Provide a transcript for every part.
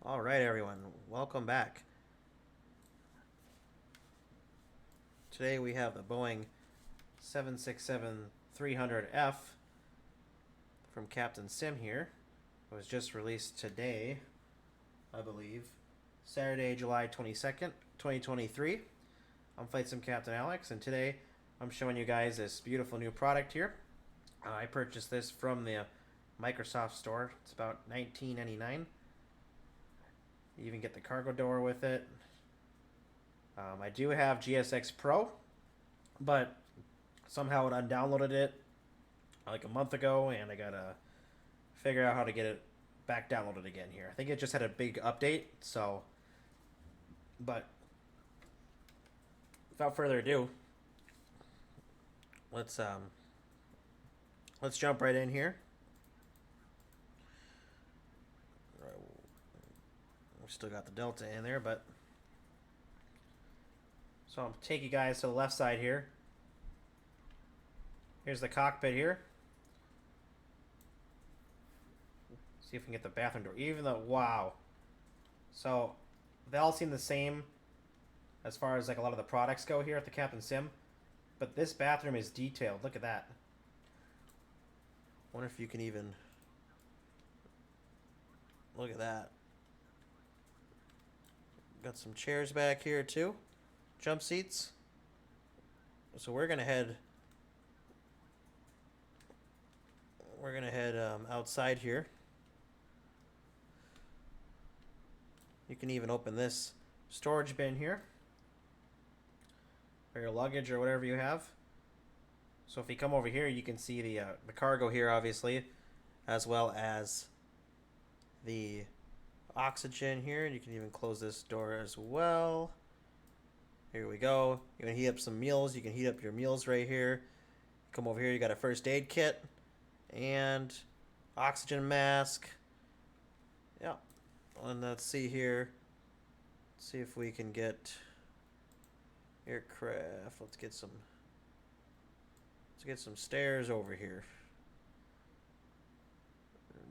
All right, everyone, welcome back. Today we have the Boeing 767-300F from Captain Sim here. It was just released today, I believe, Saturday, July 22nd, 2023. I'm Flight Sim Captain Alex, and today I'm showing you guys this beautiful new product here. I purchased this from the Microsoft store. It's about $19.99. You even get the cargo door with it. I do have GSX Pro, but somehow it undownloaded it like a month ago, and I gotta figure out how to get it back downloaded again here. I think it just had a big update, so. But without further ado, let's jump right in here. We still got the Delta in there, but so I'll take you guys to the left side here. Here's the cockpit here. See if we can get the bathroom door. Even though, wow. So they all seem the same as far as like a lot of the products go here at the Captain Sim. But this bathroom is detailed. Look at that. Wonder if you can even look at that. Got some chairs back here too. Jump seats. So we're gonna head outside here. You can even open this storage bin here for your luggage or whatever you have. So if you come over here, you can see the cargo here, obviously, as well as the oxygen here. You can even close this door as well. Here we go. You can heat up some meals. You can heat up your meals right here. Come over here, you got a first aid kit and oxygen mask. Yeah. And let's see here. Let's see if we can get aircraft. Let's get some stairs over here.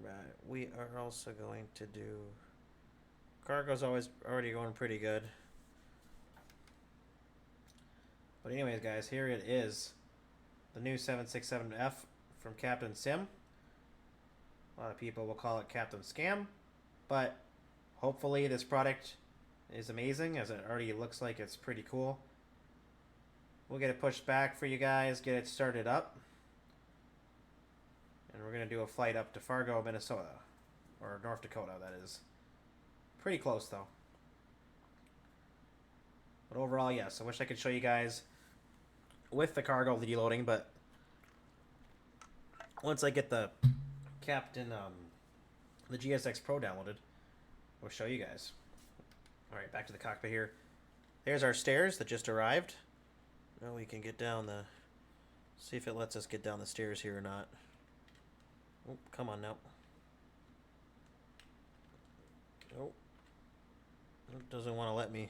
Right. We are also going to do cargo's already going pretty good. But anyways, guys, here it is. The new 767F from Captain Sim. A lot of people will call it Captain Scam, but hopefully this product is amazing, as it already looks like it's pretty cool. We'll get it pushed back for you guys, get it started up. And we're going to do a flight up to Fargo, Minnesota. Or North Dakota, that is. Pretty close, though. But overall, yes, I wish I could show you guys with the cargo deloading, but once I get the the GSX Pro downloaded, we'll show you guys. Alright, back to the cockpit here. There's our stairs that just arrived. Now we can get down the... See if it lets us get down the stairs here or not. Oh, come on now. Oh. It doesn't want to let me...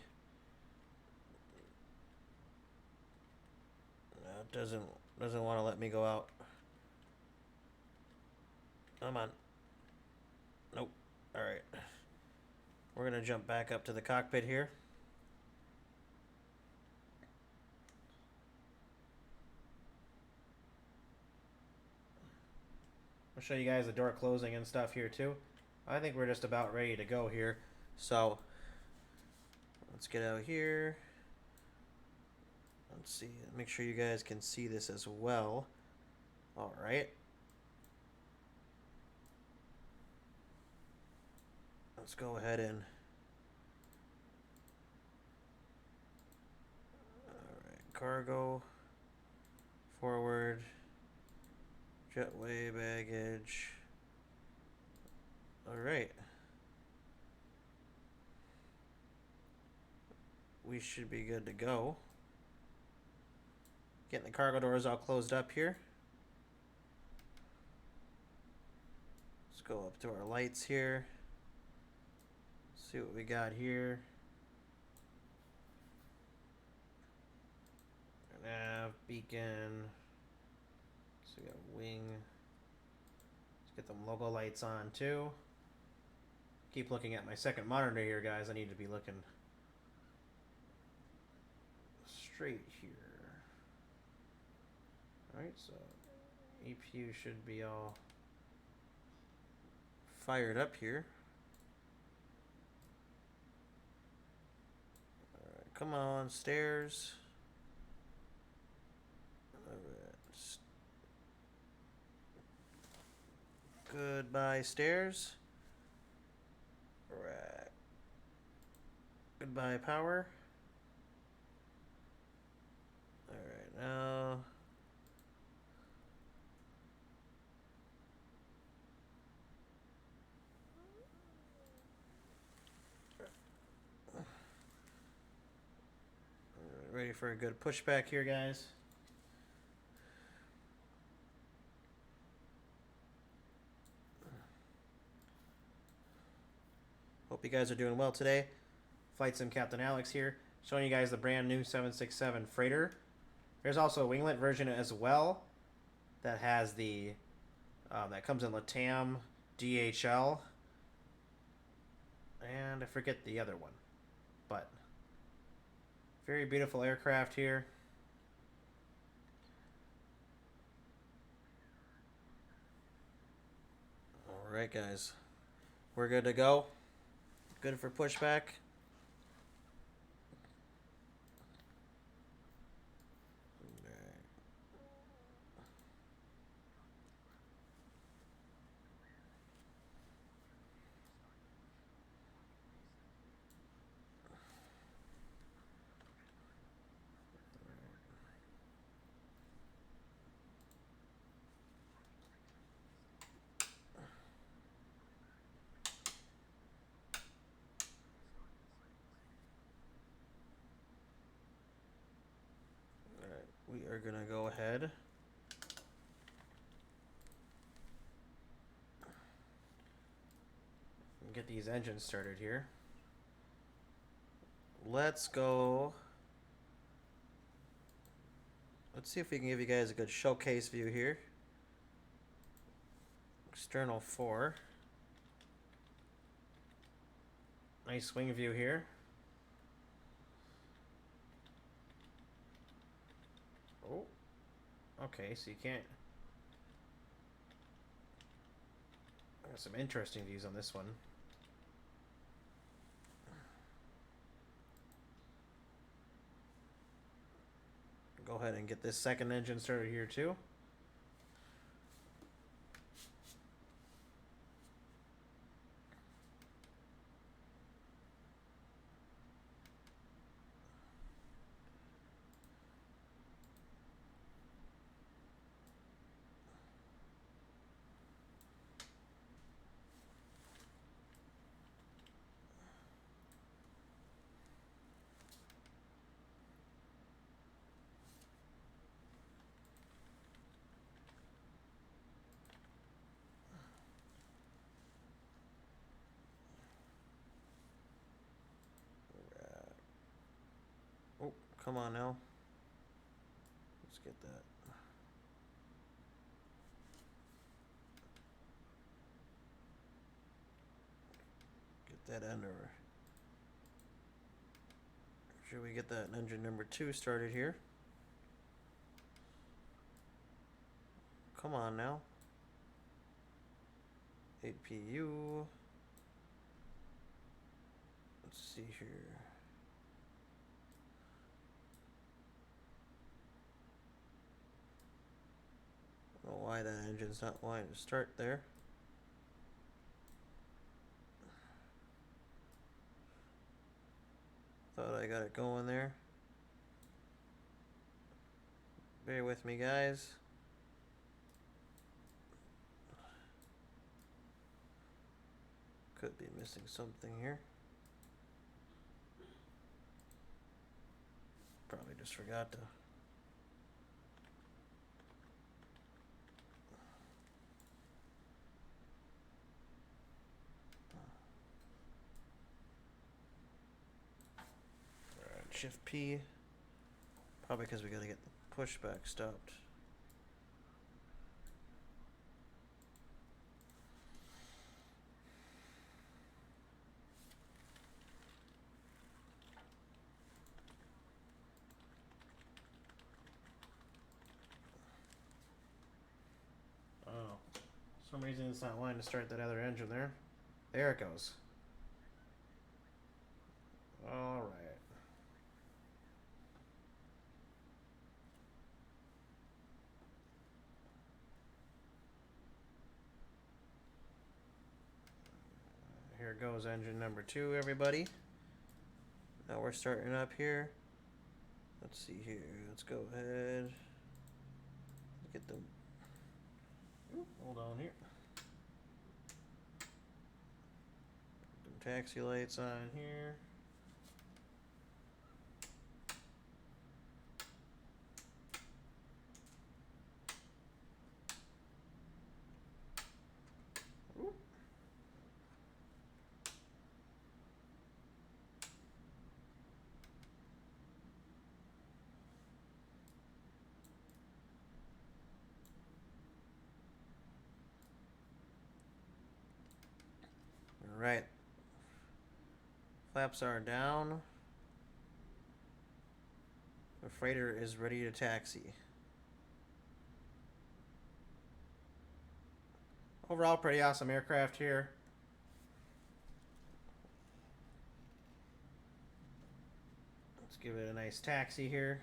No, it doesn't want to let me go out. Come on. Nope. Alright. We're going to jump back up to the cockpit here. I'll show you guys the door closing and stuff here too. I think we're just about ready to go here. So, let's get out here. Let's see. Make sure you guys can see this as well. Alright. Let's go ahead and... Alright, cargo, forward, jetway, baggage. Alright. We should be good to go. Getting the cargo doors all closed up here. Let's go up to our lights here. See what we got here. Nav, beacon. So we got wing. Let's get them logo lights on too. keep looking at my second monitor here, guys. I need to be looking straight here. Alright, so EPU should be all fired up here. Alright, come on, stairs. Alright. Goodbye, stairs. Alright. Goodbye, power. Alright, now ready for a good pushback here, guys. Hope you guys are doing well today. Flight Sim Captain Alex here, showing you guys the brand new 767 freighter. There's also a winglet version as well that has the that comes in LATAM, DHL, and I forget the other one, but very beautiful aircraft here. Alright, guys, we're good to go. Good for pushback. We are gonna go ahead and get these engines started here. Let's go. Let's see if we can give you guys a good showcase view here. External 4. Nice wing view here. Oh, okay, so you can't. Got some interesting views on this one. Go ahead and get this second engine started here too. Oh, come on now. Let's get that. Get that under. Should we get that engine number 2 started here? Come on now. APU. Let's see here. I don't know why that engine's not wanting to start there. Thought I got it going there. Bear with me, guys. Could be missing something here. Probably just forgot to. Alright, Shift P. Probably because we gotta get the pushback stopped. some reason it's not wanting to start that other engine there. There it goes. All right. Here goes engine number 2, everybody. Now we're starting up here. Let's see here. Let's go ahead. Get them. Hold on here. Some taxi lights on here. Right. Flaps are down. The freighter is ready to taxi. Overall, pretty awesome aircraft here. Let's give it a nice taxi here.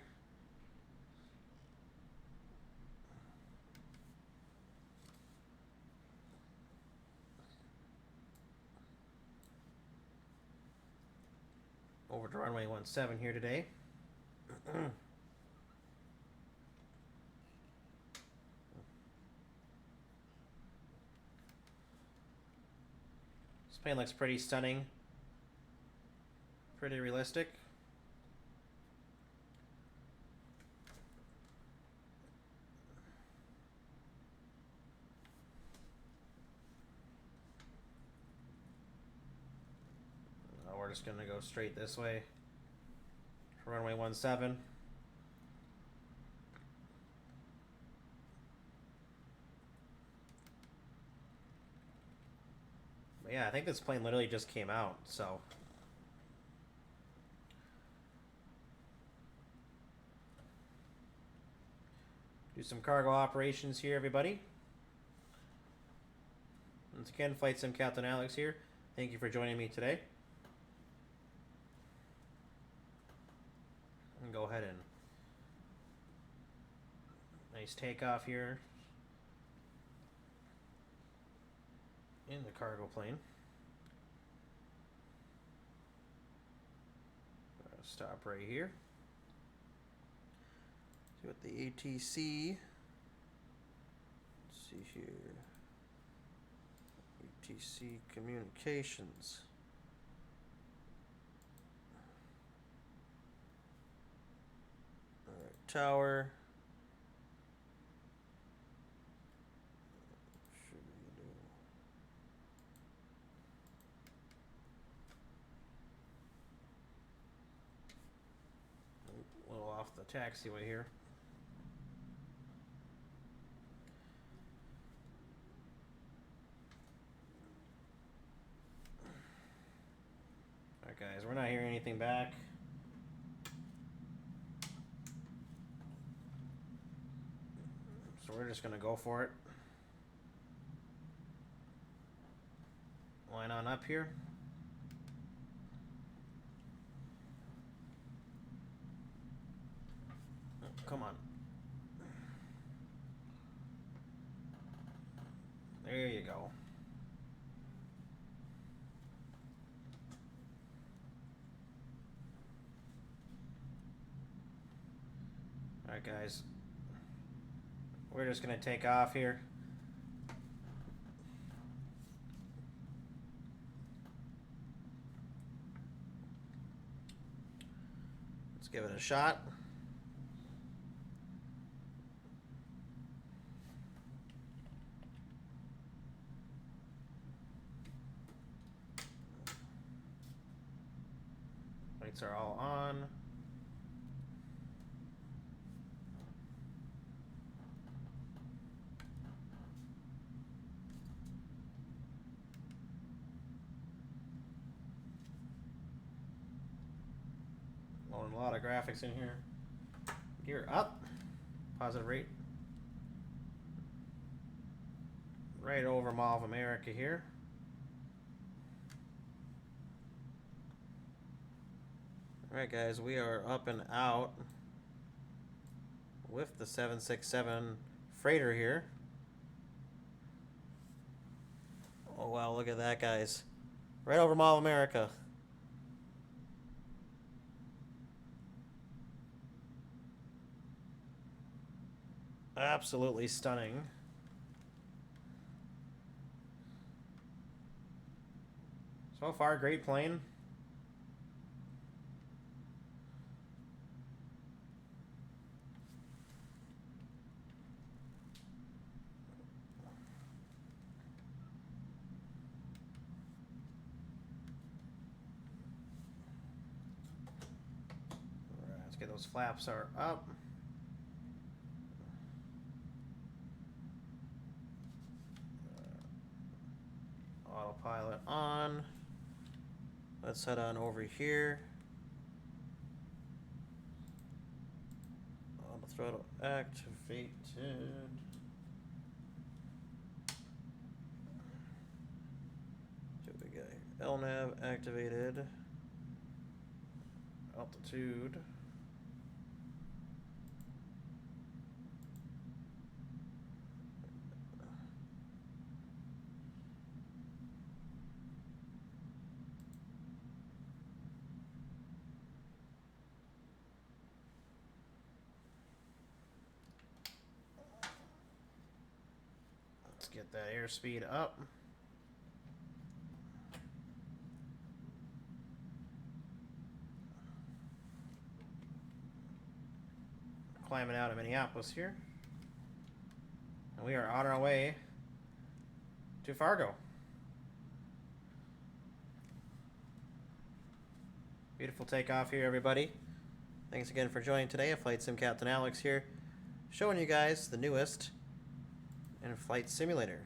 Over to runway 17 here today. This plane looks pretty stunning. Pretty realistic. We're just going to go straight this way for runway 17. But yeah, I think this plane literally just came out, so. Do some cargo operations here, everybody. Once again, Flight Sim Captain Alex here. Thank you for joining me today. And go ahead and nice takeoff here in the cargo plane. Stop right here. See what the ATC. Let's see here. ATC communications. Tower. Should we do? A little off the taxiway here. Alright guys, we're not hearing anything back. So we're just gonna go for it. Line on up here. Oh, come on. There you go. Alright guys. We're just going to take off here. Let's give it a shot. Lights are all on. A lot of graphics in here. Gear up. Positive rate. right over Mall of America here. Alright guys, we are up and out with the 767 freighter here. Oh wow, look at that guys. Right over Mall of America. Absolutely stunning. So far, great plane. Alright, let's get those flaps are up. Autopilot on. Let's head on over here. Auto throttle activated. What do we got here? LNAV activated. Altitude. Let's get that airspeed up. Climbing out of Minneapolis here. And we are on our way to Fargo. Beautiful takeoff here, everybody. Thanks again for joining today. A Flight Sim Captain Alex here, showing you guys the newest in Flight Simulator.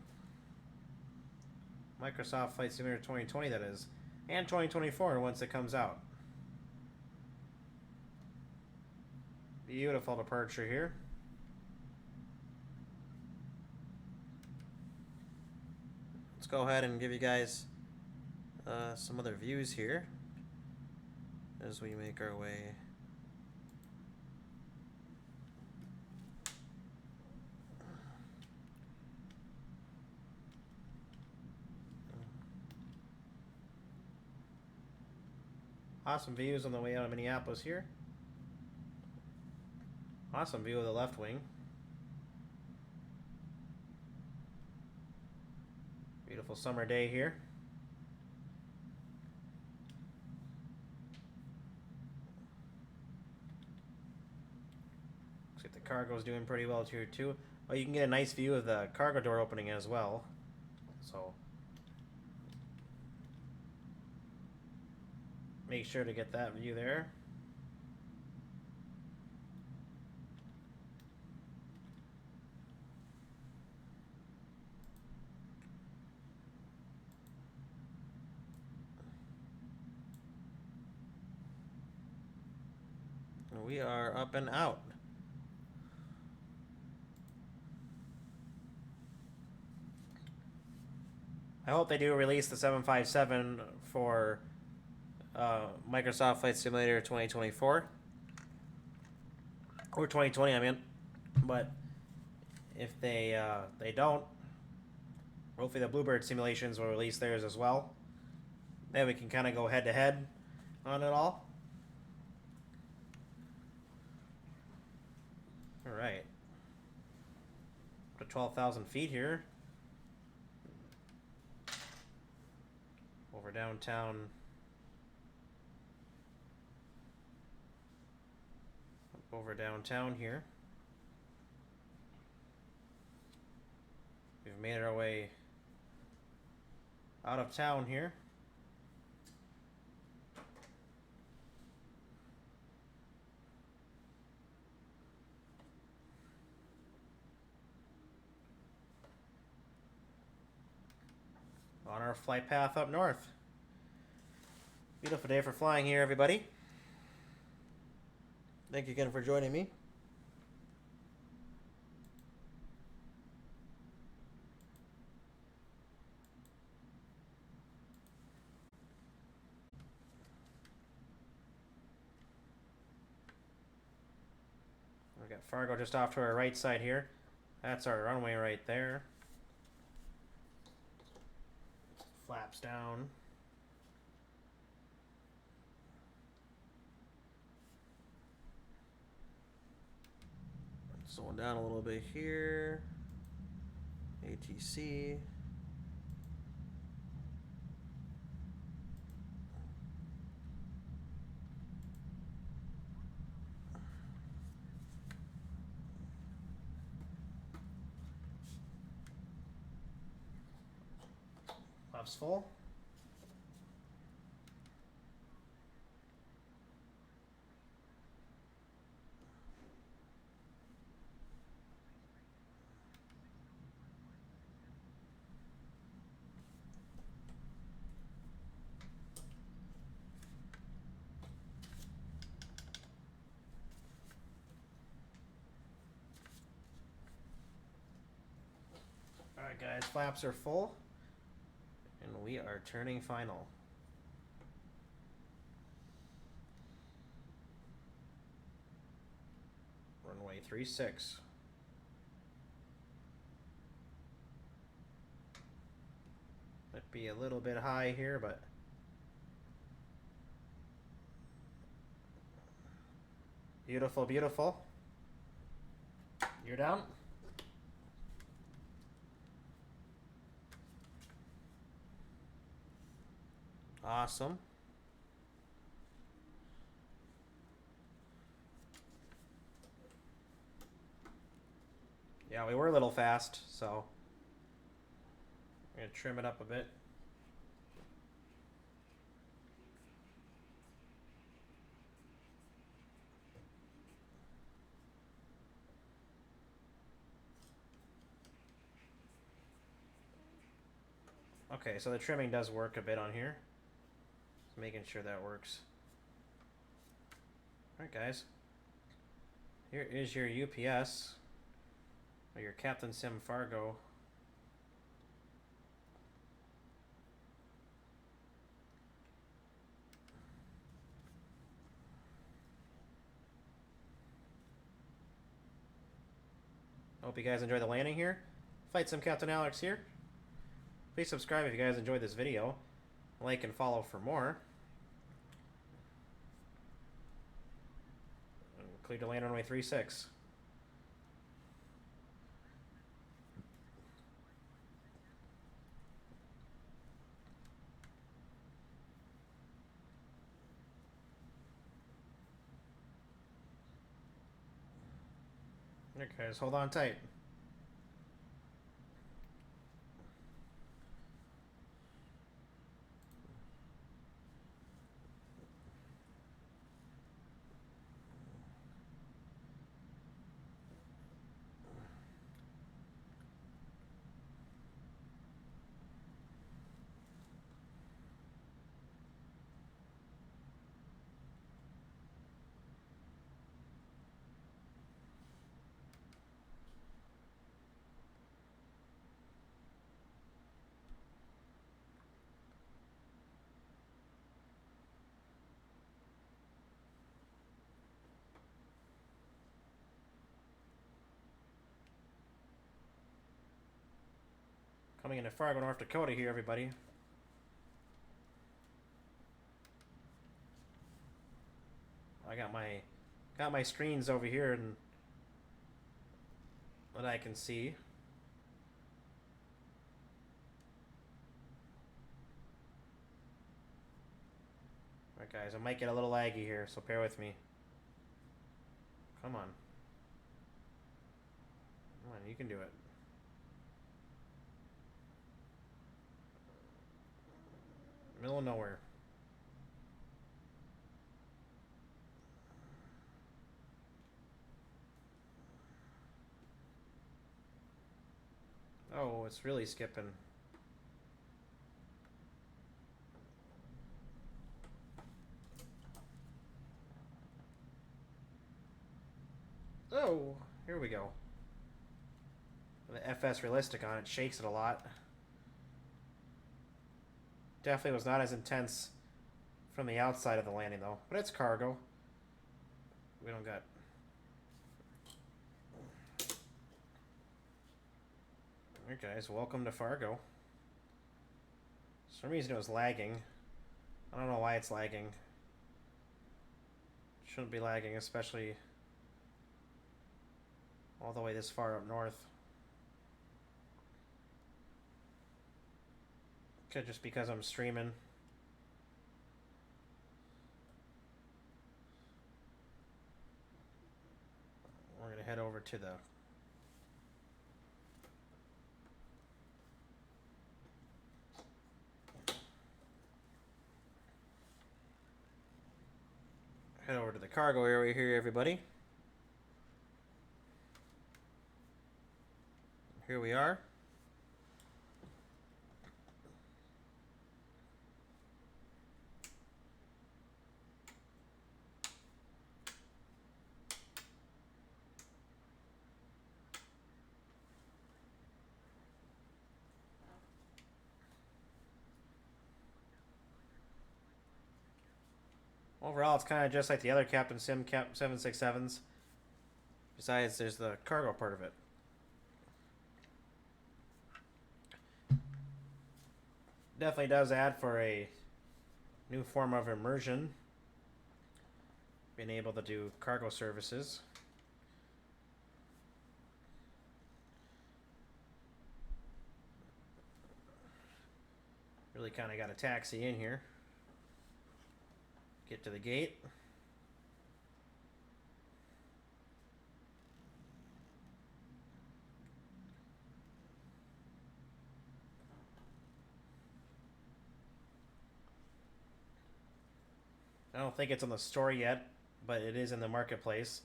Microsoft Flight Simulator 2020, that is. And 2024 once it comes out. Beautiful departure here. Let's go ahead and give you guys some other views here as we make our way. Awesome views on the way out of Minneapolis here. Awesome view of the left wing. Beautiful summer day here. Looks like the cargo's doing pretty well here too. Oh, you can get a nice view of the cargo door opening as well. So make sure to get that view there. We are up and out. I hope they do release the 757 for Microsoft Flight Simulator 2024. Or 2020, I mean. But if they don't, hopefully the Bluebird simulations will release theirs as well. Then we can kind of go head to head on it all. Alright. Up to 12,000 feet here. Over downtown. Over downtown here. We've made our way out of town here. On our flight path up north. Beautiful day for flying here, everybody. Thank you again for joining me. We got Fargo just off to our right side here. That's our runway right there. Flaps down. Slowing down a little bit here. ATC. Flaps full. Alright guys, flaps are full. And we are turning final. Runway 36. Might be a little bit high here, but beautiful, beautiful. You're down. Awesome. Yeah, we were a little fast, so I'm gonna trim it up a bit. Okay, so the trimming does work a bit on here. Just making sure that works. Alright guys. Here is your UPS. Or your Captain Sim Fargo. Hope you guys enjoy the landing here. Flight Sim Captain Alex here. Please subscribe if you guys enjoyed this video. Like and follow for more. Clear to land runway 36. Okay, guys, hold on tight. Coming into Fargo, North Dakota here, everybody. I got my screens over here and that I can see. Alright guys, I might get a little laggy here, so bear with me. Come on. Come on, you can do it. Middle of nowhere. Oh, it's really skipping. Oh, here we go. The FS realistic on it shakes it a lot. Definitely was not as intense from the outside of the landing though, but it's cargo. We don't got Alright guys, welcome to Fargo. For some reason it was lagging. I don't know why it's lagging. Shouldn't be lagging, especially all the way this far up north. Could just because I'm streaming. We're gonna head over to the cargo area here, everybody. Here we are. Overall, it's kind of just like the other Captain Sim 767s. Besides, there's the cargo part of it. Definitely does add for a new form of immersion. Being able to do cargo services. Really kind of got a taxi in here. Get to the gate. I don't think it's on the store yet, but it is in the marketplace.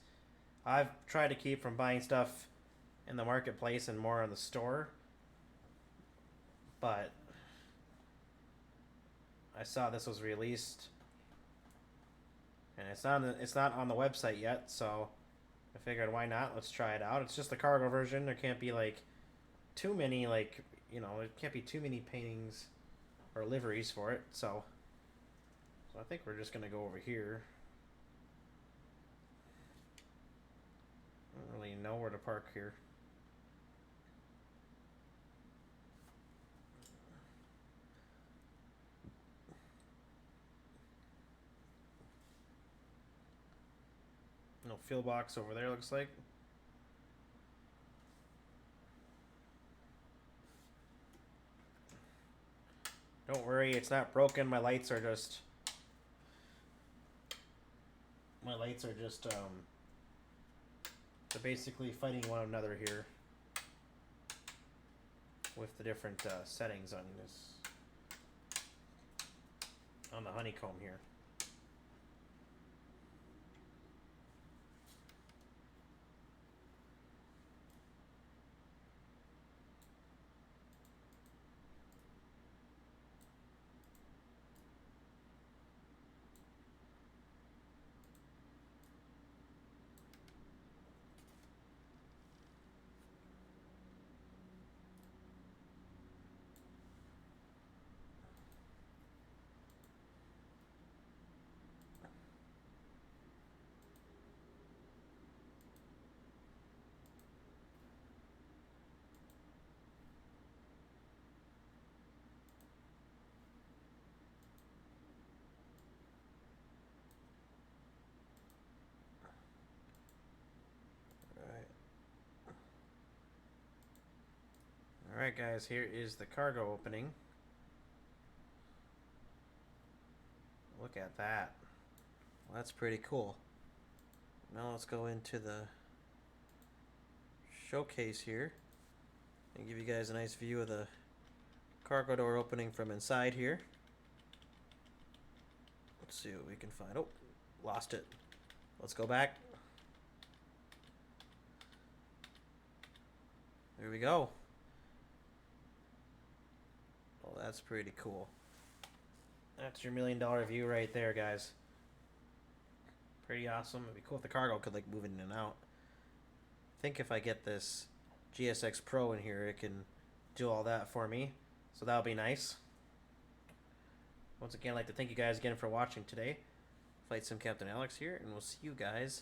I've tried to keep from buying stuff in the marketplace and more on the store, but I saw this was released, and it's not on the website yet, so I figured why not? Let's try it out. It's just the cargo version. There can't be like too many there can't be too many paintings or liveries for it, so I think we're just gonna go over here. I don't really know where to park here. No fuel box over there, looks like. Don't worry, it's not broken. My lights are just they're basically fighting one another here with the different settings on the honeycomb here. Alright guys, here is the cargo opening. Look at that. Well, that's pretty cool. Now let's go into the showcase here and give you guys a nice view of the cargo door opening from inside here. Let's see what we can find. Oh, lost it. Let's go back. There we go. Well, that's pretty cool. That's your $1 million view right there, guys. Pretty awesome. It'd be cool if the cargo could like move in and out. I think if I get this GSX Pro in here, it can do all that for me. So that'll be nice. Once again, I'd like to thank you guys again for watching today. Flight Sim Captain Alex here, and we'll see you guys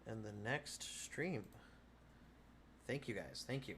in the next stream. Thank you guys. Thank you.